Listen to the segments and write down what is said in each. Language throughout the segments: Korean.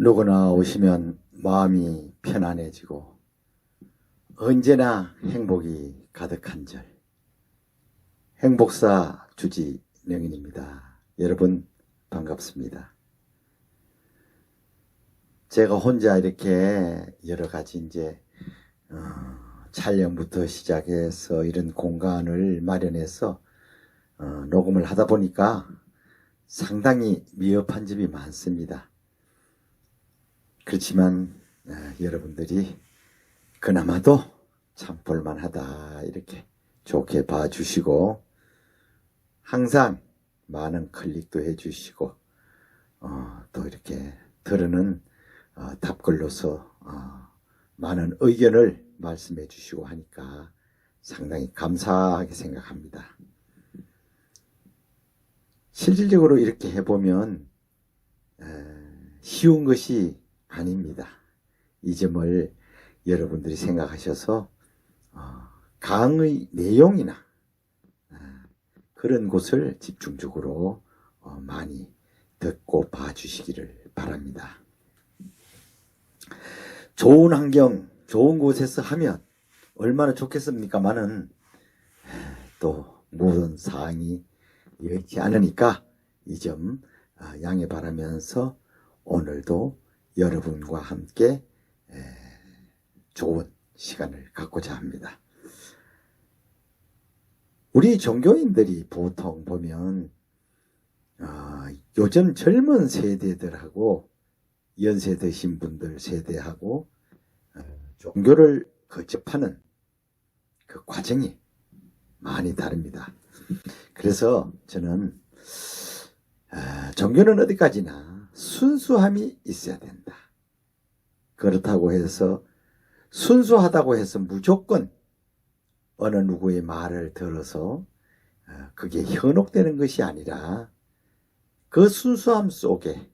누구나 오시면 마음이 편안해지고 언제나 행복이 가득한 절. 행복사 주지명인입니다. 여러분 반갑습니다. 제가 혼자 이렇게 여러 가지 촬영부터 시작해서 이런 공간을 마련해서 녹음을 하다 보니까 상당히 미흡한 점이 많습니다. 그렇지만 여러분들이 그나마도 참 볼만하다 이렇게 좋게 봐주시고 항상 많은 클릭도 해주시고 또 이렇게 들으는 답글로서 많은 의견을 말씀해 주시고 하니까 상당히 감사하게 생각합니다. 실질적으로 이렇게 해보면 쉬운 것이 아닙니다. 이 점을 여러분들이 생각하셔서 강의 내용이나 그런 곳을 집중적으로 많이 듣고 봐주시기를 바랍니다. 좋은 환경, 좋은 곳에서 하면 얼마나 좋겠습니까마는 또 모든 사항이 여의치 않으니까 이 점 양해 바라면서 오늘도 여러분과 함께 좋은 시간을 갖고자 합니다. 우리 종교인들이 보통 보면 요즘 젊은 세대들하고 연세 드신 분들 세대하고 종교를 거접하는 그 과정이 많이 다릅니다. 그래서 저는 종교는 어디까지나 순수함이 있어야 된다. 그렇다고 해서 순수하다고 해서 무조건 어느 누구의 말을 들어서 그게 현혹되는 것이 아니라 그 순수함 속에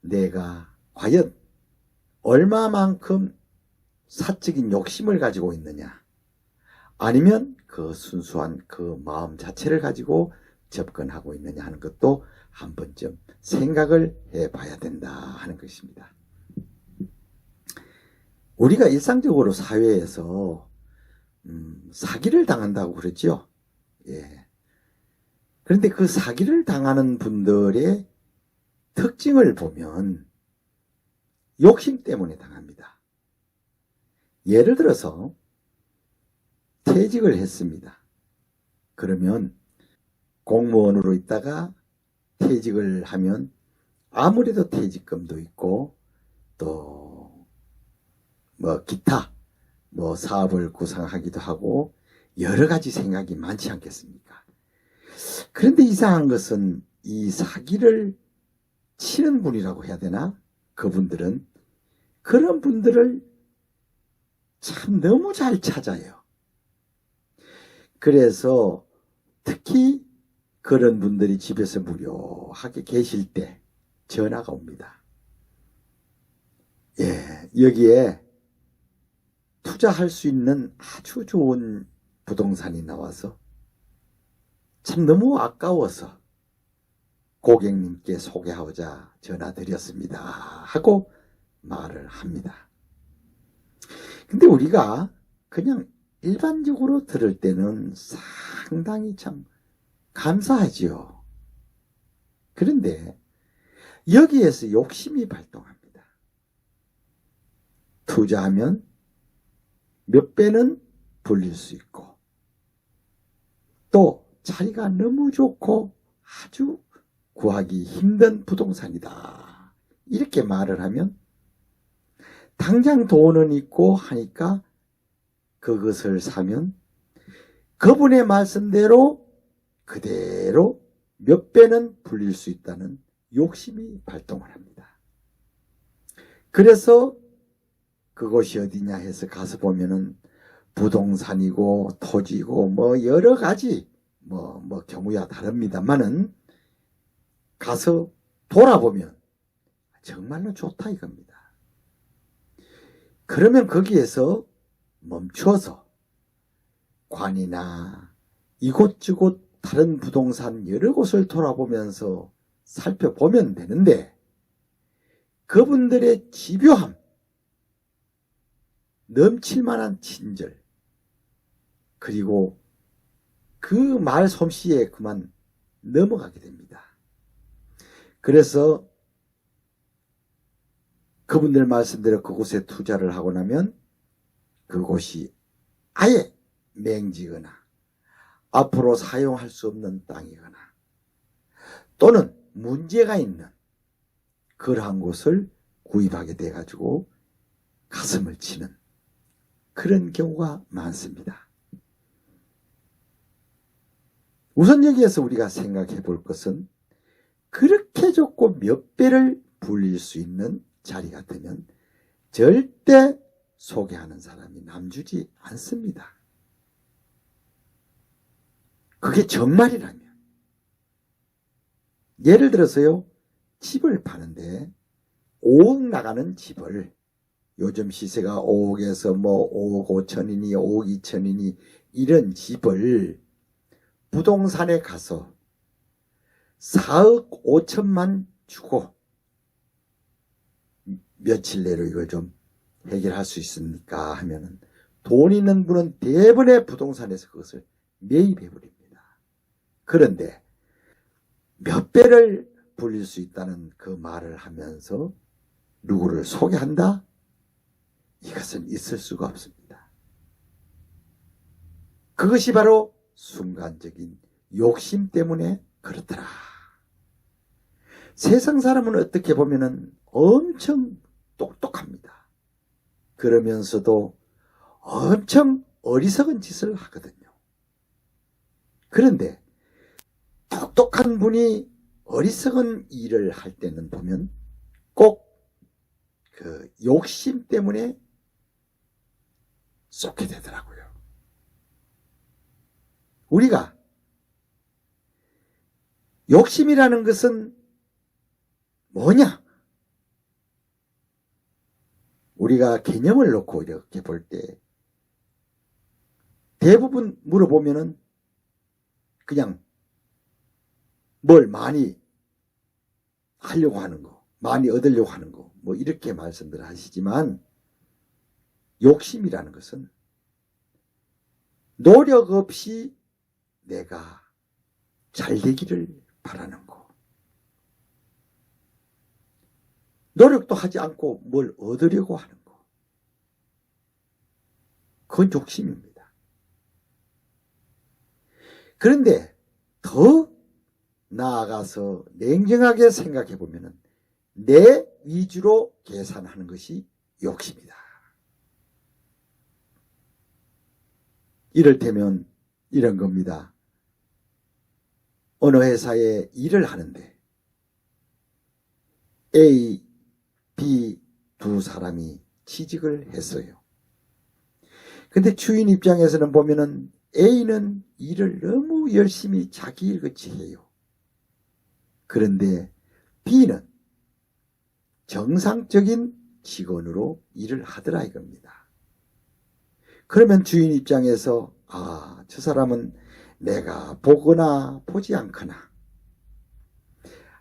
내가 과연 얼마만큼 사적인 욕심을 가지고 있느냐, 아니면 그 순수한 그 마음 자체를 가지고 접근하고 있느냐 하는 것도 한 번쯤 생각을 해봐야 된다 하는 것입니다. 우리가 일상적으로 사회에서 사기를 당한다고 그러죠. 예. 그런데 그 사기를 당하는 분들의 특징을 보면 욕심 때문에 당합니다. 예를 들어서 퇴직을 했습니다. 그러면 공무원으로 있다가 퇴직을 하면 아무래도 퇴직금도 있고 또 기타 사업을 구상하기도 하고 여러 가지 생각이 많지 않겠습니까? 그런데 이상한 것은 이 사기를 치는 분이라고 해야 되나? 그분들은 그런 분들을 참 너무 잘 찾아요. 그래서 특히 그런 분들이 집에서 무료하게 계실 때 전화가 옵니다. 예, 여기에 투자할 수 있는 아주 좋은 부동산이 나와서 참 너무 아까워서 고객님께 소개하고자 전화드렸습니다 하고 말을 합니다. 근데 우리가 그냥 일반적으로 들을 때는 상당히 참 감사하지요. 그런데 여기에서 욕심이 발동합니다. 투자하면 몇 배는 불릴 수 있고 또 자리가 너무 좋고 아주 구하기 힘든 부동산이다. 이렇게 말을 하면 당장 돈은 있고 하니까 그것을 사면 그분의 말씀대로 그대로 몇 배는 불릴 수 있다는 욕심이 발동을 합니다. 그래서 그곳이 어디냐 해서 가서 보면은 부동산이고 토지고 여러 가지 경우야 다릅니다만은 가서 돌아보면 정말로 좋다 이겁니다. 그러면 거기에서 멈춰서 관이나 이곳저곳 다른 부동산 여러 곳을 돌아보면서 살펴보면 되는데 그분들의 집요함, 넘칠만한 친절, 그리고 그 말 솜씨에 그만 넘어가게 됩니다. 그래서 그분들 말씀대로 그곳에 투자를 하고 나면 그곳이 아예 맹지거나 앞으로 사용할 수 없는 땅이거나 또는 문제가 있는 그러한 곳을 구입하게 돼가지고 가슴을 치는 그런 경우가 많습니다. 우선 여기에서 우리가 생각해 볼 것은 그렇게 좋고 몇 배를 불릴 수 있는 자리가 되면 절대 소개하는 사람이 남주지 않습니다. 그게 정말이라면. 예를 들어서요, 집을 파는데 5억 나가는 집을 요즘 시세가 5억에서 뭐 5억 5천이니 5억 2천이니 이런 집을 부동산에 가서 4억 5천만 주고 며칠 내로 이걸 좀 해결할 수 있습니까 하면은 돈 있는 분은 대부분의 부동산에서 그것을 매입해 버립니다. 그런데 몇 배를 불릴 수 있다는 그 말을 하면서 누구를 소개한다? 이것은 있을 수가 없습니다. 그것이 바로 순간적인 욕심 때문에 그렇더라. 세상 사람은 어떻게 보면은 엄청 똑똑합니다. 그러면서도 엄청 어리석은 짓을 하거든요. 그런데 똑똑한 분이 어리석은 일을 할 때는 보면 꼭 그 욕심 때문에 쏟게 되더라고요. 우리가 욕심이라는 것은 뭐냐? 우리가 개념을 놓고 이렇게 볼 때 대부분 물어보면은 그냥 뭘 많이 하려고 하는 거, 많이 얻으려고 하는 거, 뭐 이렇게 말씀들 하시지만 욕심이라는 것은 노력 없이 내가 잘 되기를 바라는 거. 노력도 하지 않고 뭘 얻으려고 하는 거. 그건 욕심입니다. 그런데 더 나아가서 냉정하게 생각해 보면은 내 위주로 계산하는 것이 욕심이다. 이를테면 이런 겁니다. 어느 회사에 일을 하는데 A, B 두 사람이 취직을 했어요. 근데 주인 입장에서는 보면은 A는 일을 너무 열심히 자기 일같이 해요. 그런데 B는 정상적인 직원으로 일을 하더라 이겁니다. 그러면 주인 입장에서 저 사람은 내가 보거나 보지 않거나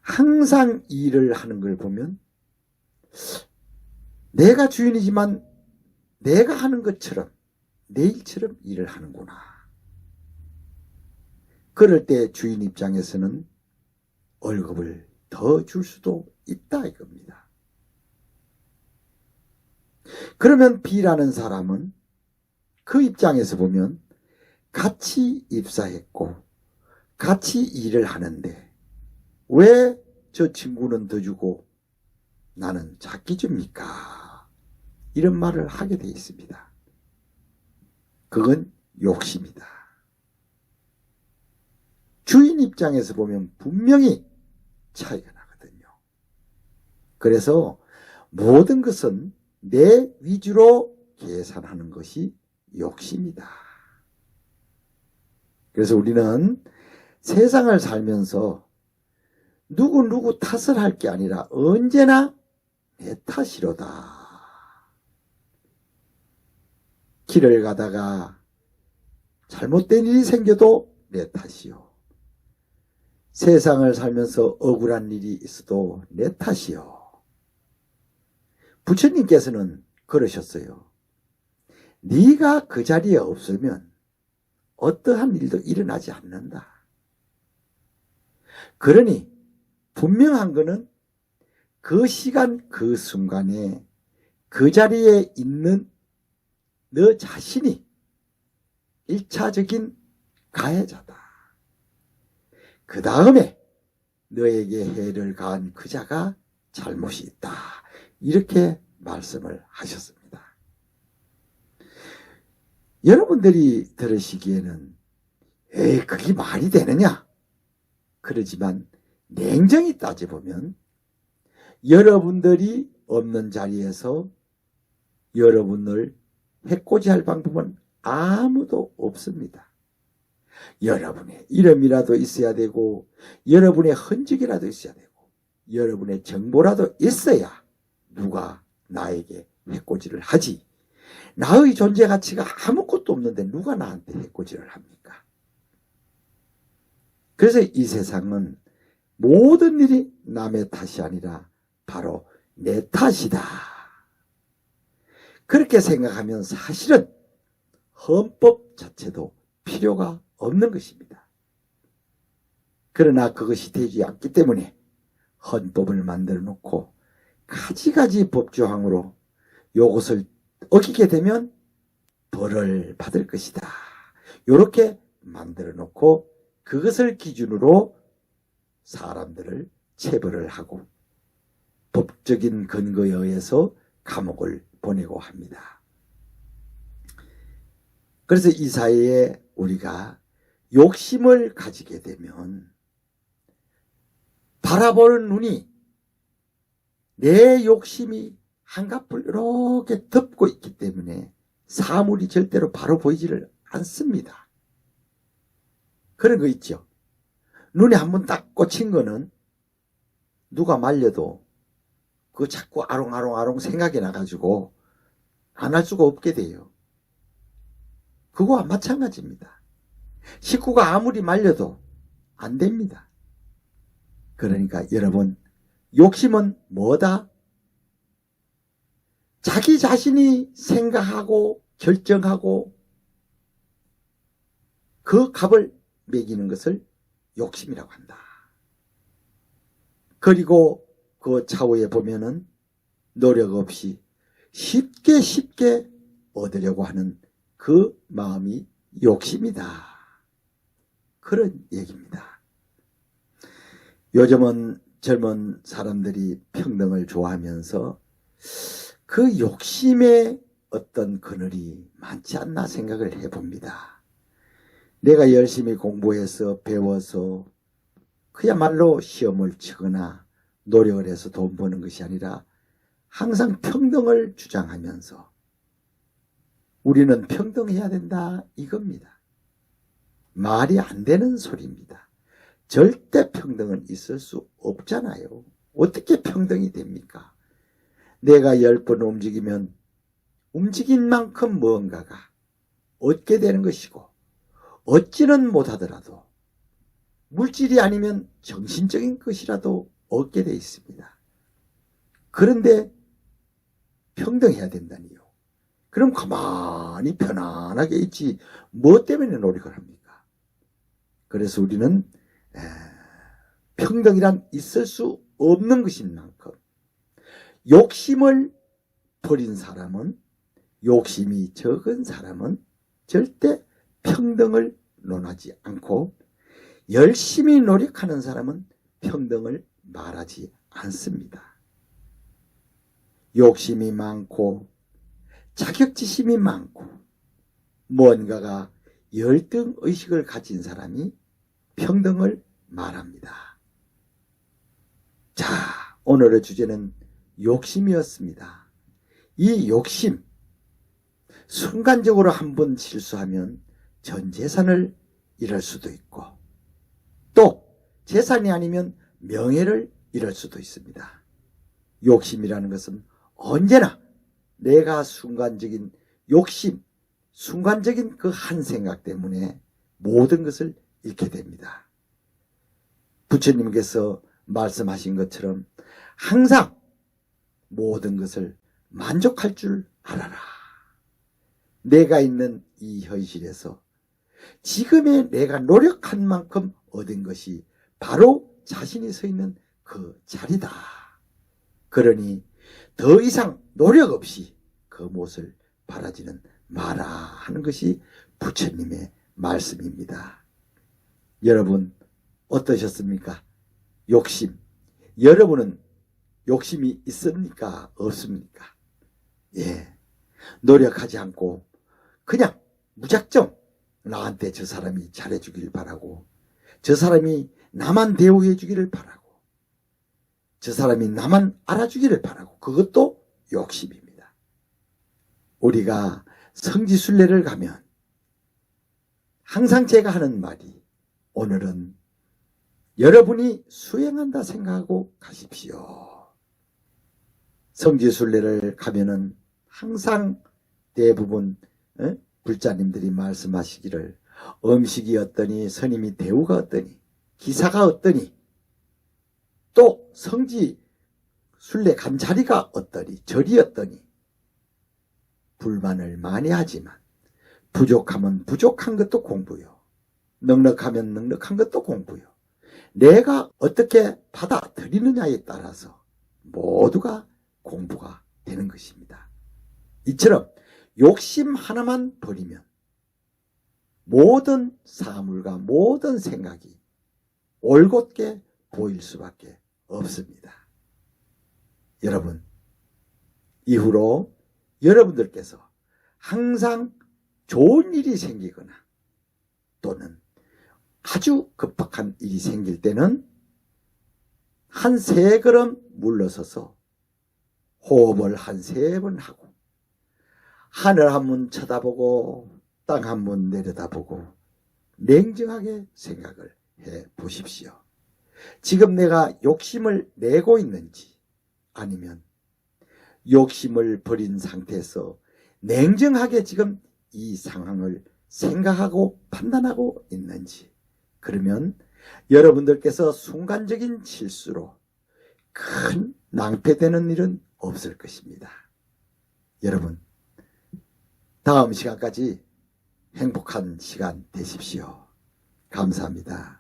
항상 일을 하는 걸 보면 내가 주인이지만 내가 하는 것처럼 내 일처럼 일을 하는구나. 그럴 때 주인 입장에서는 월급을 더 줄 수도 있다 이겁니다. 그러면 B라는 사람은 그 입장에서 보면 같이 입사했고 같이 일을 하는데 왜 저 친구는 더 주고 나는 작게 줍니까? 이런 말을 하게 돼 있습니다. 그건 욕심이다. 주인 입장에서 보면 분명히 차이가 나거든요. 그래서 모든 것은 내 위주로 계산하는 것이 욕심이다. 그래서 우리는 세상을 살면서 누구 탓을 할 게 아니라 언제나 내 탓이로다. 길을 가다가 잘못된 일이 생겨도 내 탓이요. 세상을 살면서 억울한 일이 있어도 내 탓이요. 부처님께서는 그러셨어요. 네가 그 자리에 없으면 어떠한 일도 일어나지 않는다. 그러니 분명한 것은 그 시간 그 순간에 그 자리에 있는 너 자신이 1차적인 가해자다. 그 다음에 너에게 해를 가한 그 자가 잘못이 있다. 이렇게 말씀을 하셨습니다. 여러분들이 들으시기에는 에이 그게 말이 되느냐? 그러지만 냉정히 따져보면 여러분들이 없는 자리에서 여러분을 해코지할 방법은 아무도 없습니다. 여러분의 이름이라도 있어야 되고 여러분의 흔적이라도 있어야 되고 여러분의 정보라도 있어야 누가 나에게 해코지를 하지. 나의 존재 가치가 아무것도 없는데 누가 나한테 해코지를 합니까? 그래서 이 세상은 모든 일이 남의 탓이 아니라 바로 내 탓이다. 그렇게 생각하면 사실은 헌법 자체도 필요가 없는 것입니다. 그러나 그것이 되지 않기 때문에 헌법을 만들어 놓고 가지가지 법조항으로 이것을 어기게 되면 벌을 받을 것이다. 이렇게 만들어 놓고 그것을 기준으로 사람들을 체벌을 하고 법적인 근거에 의해서 감옥을 보내고 합니다. 그래서 이 사이에 우리가 욕심을 가지게 되면 바라보는 눈이 내 욕심이 한갑을 이렇게 덮고 있기 때문에 사물이 절대로 바로 보이지를 않습니다. 그런 거 있죠. 눈에 한번 딱 꽂힌 거는 누가 말려도 그거 자꾸 아롱아롱 생각이 나가지고 안 할 수가 없게 돼요. 그거와 마찬가지입니다. 식구가 아무리 말려도 안 됩니다. 그러니까 여러분, 욕심은 뭐다? 자기 자신이 생각하고 결정하고 그 값을 매기는 것을 욕심이라고 한다. 그리고 그 차후에 보면은 노력 없이 쉽게 얻으려고 하는 그 마음이 욕심이다. 그런 얘기입니다. 요즘은 젊은 사람들이 평등을 좋아하면서 그 욕심의 어떤 그늘이 많지 않나 생각을 해봅니다. 내가 열심히 공부해서 배워서 그야말로 시험을 치거나 노력을 해서 돈 버는 것이 아니라 항상 평등을 주장하면서 우리는 평등해야 된다 이겁니다. 말이 안 되는 소리입니다. 절대 평등은 있을 수 없잖아요. 어떻게 평등이 됩니까? 내가 10번 움직이면 움직인 만큼 무언가가 얻게 되는 것이고 얻지는 못하더라도 물질이 아니면 정신적인 것이라도 얻게 되어 있습니다. 그런데 평등해야 된다니요. 그럼 가만히 편안하게 있지 뭐 때문에 노력을 합니까? 그래서 우리는 평등이란 있을 수 없는 것인 만큼 욕심을 버린 사람은, 욕심이 적은 사람은 절대 평등을 논하지 않고 열심히 노력하는 사람은 평등을 말하지 않습니다. 욕심이 많고 자격지심이 많고 뭔가가 열등의식을 가진 사람이 평등을 말합니다. 자, 오늘의 주제는 욕심이었습니다. 이 욕심, 순간적으로 한번 실수하면 전 재산을 잃을 수도 있고 또 재산이 아니면 명예를 잃을 수도 있습니다. 욕심이라는 것은 언제나 내가 순간적인 욕심, 순간적인 그 한 생각 때문에 모든 것을 잃게 됩니다. 부처님께서 말씀하신 것처럼 항상 모든 것을 만족할 줄 알아라. 내가 있는 이 현실에서 지금의 내가 노력한 만큼 얻은 것이 바로 자신이 서 있는 그 자리다. 그러니 더 이상 노력 없이 그 못을 바라지는 마라 하는 것이 부처님의 말씀입니다. 여러분 어떠셨습니까? 욕심. 여러분은 욕심이 있습니까? 없습니까? 예. 노력하지 않고 그냥 무작정 나한테 저 사람이 잘해주길 바라고, 저 사람이 나만 대우해 주기를 바라고, 저 사람이 나만 알아주기를 바라고, 그것도 욕심입니다. 우리가 성지순례를 가면 항상 제가 하는 말이, 오늘은 여러분이 수행한다 생각하고 가십시오. 성지순례를 가면은 항상 대부분 불자님들이 말씀하시기를, 음식이 어떠니, 스님이 대우가 어떠니, 기사가 어떠니, 또 성지 순례 간 자리가 어떠니, 절이 어떠니, 불만을 많이 하지만 부족하면 부족한 것도 공부요, 넉넉하면 넉넉한 것도 공부요, 내가 어떻게 받아들이느냐에 따라서 모두가 공부가 되는 것입니다. 이처럼 욕심 하나만 버리면 모든 사물과 모든 생각이 올곧게 보일 수밖에 없습니다. 여러분, 이후로 여러분들께서 항상 좋은 일이 생기거나 또는 아주 급박한 일이 생길 때는 한 3걸음 물러서서 호흡을 한 3번 하고, 하늘 한번 쳐다보고 땅 한번 내려다보고 냉정하게 생각을 해 보십시오. 지금 내가 욕심을 내고 있는지, 아니면 욕심을 버린 상태에서 냉정하게 지금 이 상황을 생각하고 판단하고 있는지, 그러면 여러분들께서 순간적인 실수로 큰 낭패되는 일은 없을 것입니다. 여러분, 다음 시간까지 행복한 시간 되십시오. 감사합니다.